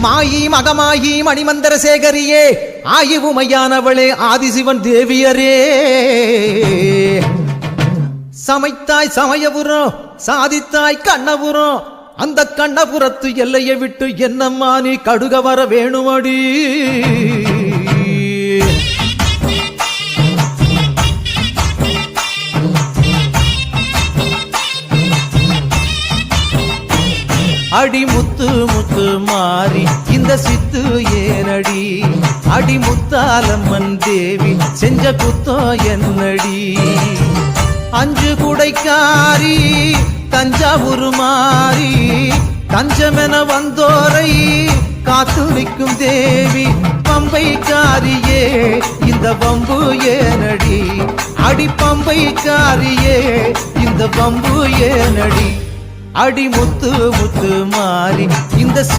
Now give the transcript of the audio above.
மாயி மகமாயி மணிமந்திர சேகரியே ஆயுவுமையானவளே ஆதிசிவன் தேவியரே சமைத்தாய் சமயபுரம் சாதித்தாய் கண்ணபுரம் அந்த கண்ணபுரத்து எல்லையை விட்டு என்னம்மா நீ கடுக வர வேணுமடி அடி முத்து முத்து மாறி இந்த சித்து ஏனடி அடி முத்தாலம்மன் தேவி செஞ்ச குத்தோ என்னடி அஞ்சு குடைக்காரி தஞ்சாவூர் மாறி தஞ்சமென வந்தோரை காத்து நிற்கும் தேவி பம்பைக்காரியே இந்த பம்பு ஏனடி அடி பம்பைக்காரியே இந்த பம்பு ஏனடி அடி முத்து முத்து மாறி இந்த